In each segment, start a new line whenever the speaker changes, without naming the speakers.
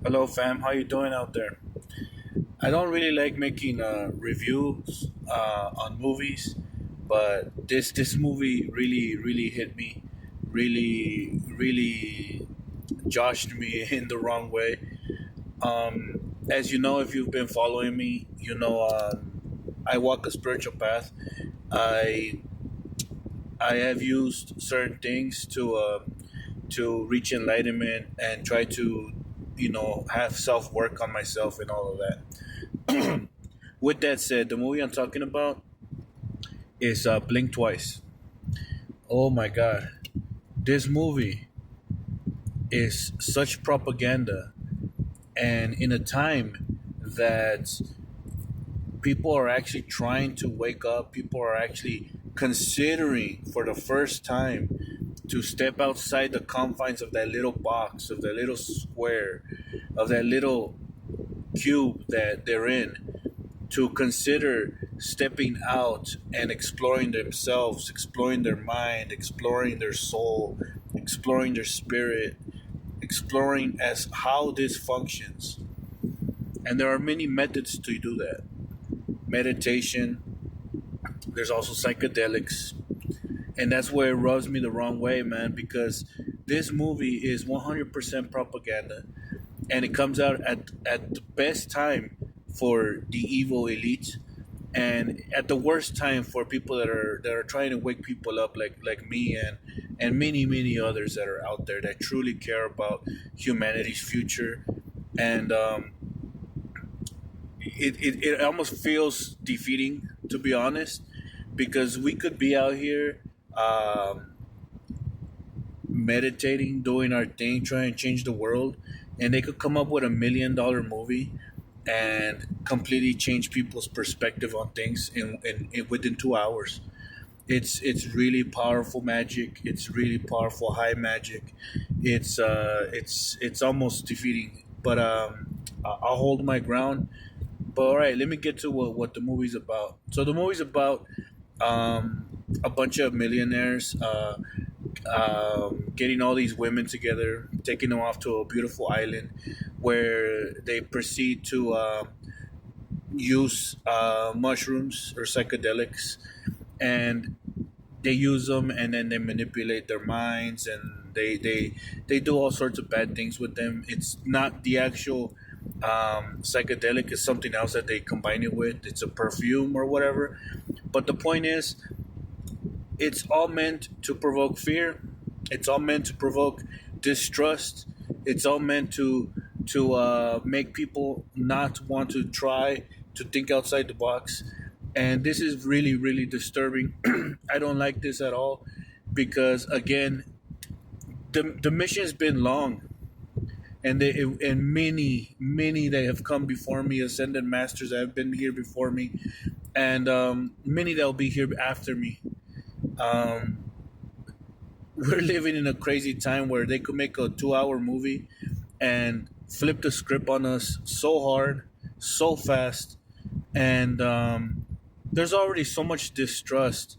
Hello, fam. How you doing out there? I don't really like making reviews on movies, but this movie really hit me, really joshed me in the wrong way. As you know, if you've been following me, I walk a spiritual path. I I have used certain things to reach enlightenment and try to have self work on myself and all of that. With that said, the movie I'm talking about is Blink Twice. Oh my god, this movie is such propaganda, and in a time that people are actually trying to wake up, people are actually considering for the first time to step outside the confines of that little box, of that little square, of that little cube that they're in, to consider stepping out and exploring themselves, exploring their mind, exploring their soul, exploring their spirit, exploring as how this functions. And there are many methods to do that. Meditation, there's also psychedelics. And that's where it rubs me the wrong way, man, because this movie is 100% propaganda, and it comes out at the best time for the evil elite, and at the worst time for people that are trying to wake people up, like me and many others that are out there that truly care about humanity's future. And it almost feels defeating, to be honest, because we could be out here meditating, doing our thing, trying to change the world, and they could come up with $1 million movie and completely change people's perspective on things in within 2 hours. It's really powerful magic. It's really powerful high magic. It's almost defeating, but I'll hold my ground. But all right, let me get to what the movie's about. So the movie's about a bunch of millionaires getting all these women together, taking them off to a beautiful island where they proceed to use mushrooms or psychedelics, and they use them and then they manipulate their minds, and they do all sorts of bad things with them. It's not the actual psychedelic, is something else that they combine it with. It's a perfume or whatever. But the point is, it's all meant to provoke fear. It's all meant to provoke distrust. It's all meant to make people not want to try to think outside the box. And this is really disturbing. I don't like this at all because again, the mission has been long, and many that have come before me, ascended masters that have been here before me, and many that will be here after me. Um, we're living in a crazy time where they could make a 2 hour movie and flip the script on us so hard, so fast, and there's already so much distrust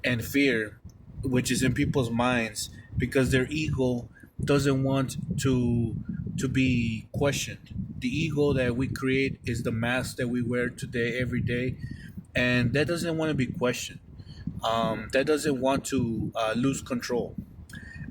and fear, which is in people's minds because their ego doesn't want to be questioned. The ego that we create is the mask that we wear today, every day, and that doesn't want to be questioned. That doesn't want to lose control.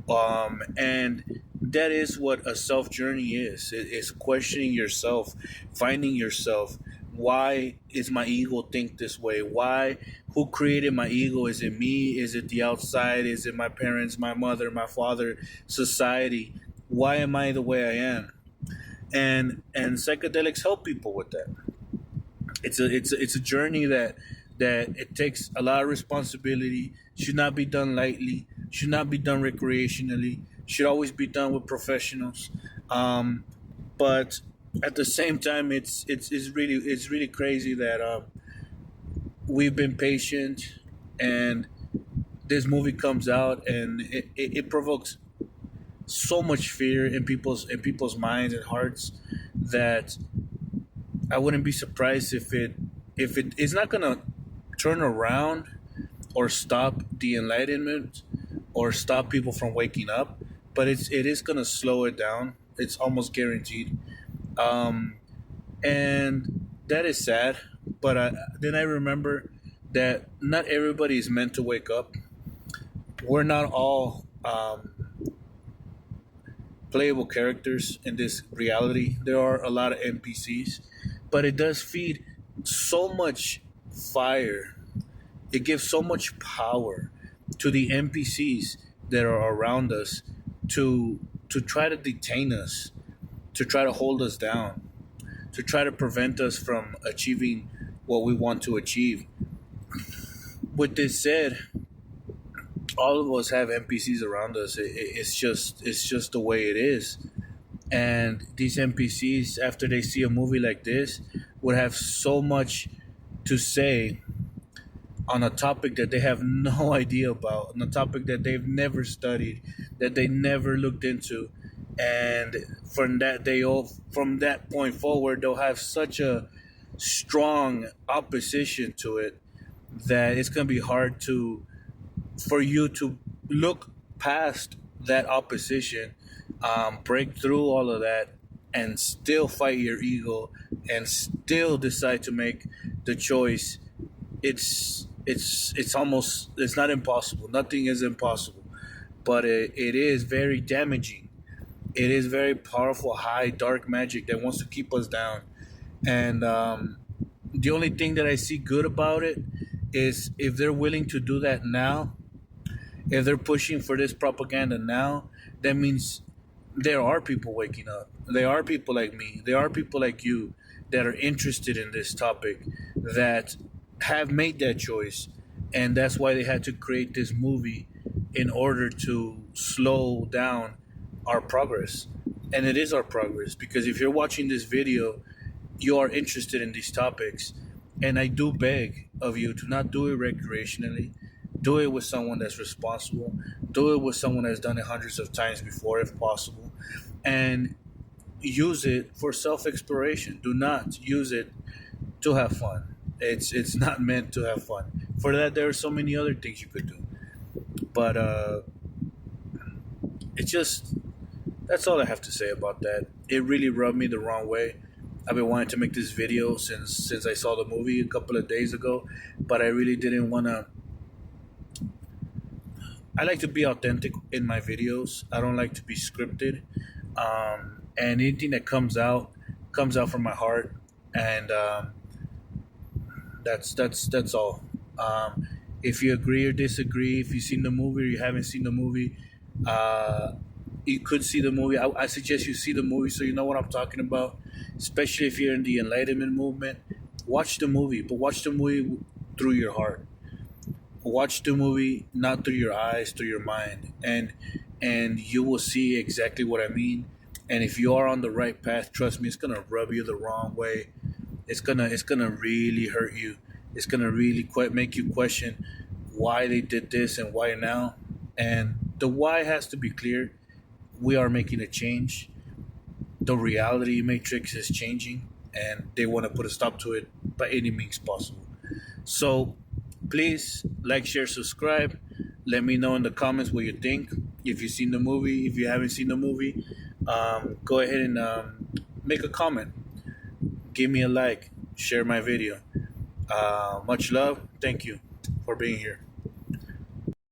And that is what a self journey is. It's questioning yourself, finding yourself. Why is my ego think this way? Why? Who created my ego? Is it me? Is it the outside? Is it my parents, my mother, my father, society? Why am I the way I am? And psychedelics help people with that. It's a journey that it takes a lot of responsibility. Should not be done lightly. Should not be done recreationally. Should always be done with professionals. Um, but at the same time, it's really crazy that we've been patient, and this movie comes out and it provokes so much fear in people's minds and hearts that I wouldn't be surprised if it is not gonna turn around or stop the enlightenment or stop people from waking up, but it is gonna slow it down. It's almost guaranteed. Um, and that is sad. But then I remember that not everybody is meant to wake up. We're not all playable characters in this reality. There are a lot of NPCs, but it does feed so much fire. It gives so much power to the NPCs that are around us to try to detain us, to try to hold us down, to try to prevent us from achieving what we want to achieve. With this said, all of us have NPCs around us. It's just the way it is. And these NPCs, after they see a movie like this, would have so much to say on a topic that they have no idea about, on a topic that they've never studied, that they never looked into, and from that point forward, they'll have such a strong opposition to it that it's gonna be hard to for you to look past that opposition, break through all of that, and still fight your ego, and still decide to make the choice. It's almost, it's not impossible. Nothing is impossible, but it is very damaging. It is very powerful, high dark magic that wants to keep us down. And the only thing that I see good about it is if they're willing to do that now, if they're pushing for this propaganda now, that means there are people waking up. There are people like me. There are people like you that are interested in this topic, that have made that choice. And that's why they had to create this movie, in order to slow down our progress. And it is our progress, because if you're watching this video, you are interested in these topics. And I do beg of you to not do it recreationally. Do it with someone that's responsible. Do it with someone that's done it hundreds of times before, if possible. And use it for self exploration. Do not use it to have fun. It's not meant to have fun. For that, there are so many other things you could do. But it's just, that's all I have to say about that. It really rubbed me the wrong way. I've been wanting to make this video since I saw the movie a couple of days ago, but I really didn't want to. I like to be authentic in my videos. I don't like to be scripted. And anything that comes out from my heart, and that's all. If you agree or disagree, if you've seen the movie or you haven't seen the movie, you could see the movie. I suggest you see the movie so you know what I'm talking about. Especially if you're in the Enlightenment movement, watch the movie, but watch the movie through your heart. Watch the movie not through your eyes, through your mind, and you will see exactly what I mean. And if you are on the right path, trust me, it's gonna rub you the wrong way. It's gonna really hurt you. It's gonna really quite make you question why they did this and why now. And the why has to be clear. We are making a change. The reality matrix is changing, and they want to put a stop to it by any means possible. So please like, share, subscribe. Let me know in the comments what you think. If you've seen the movie, if you haven't seen the movie, go ahead and make a comment. Give me a like. Share my video. Much love. Thank you for being here.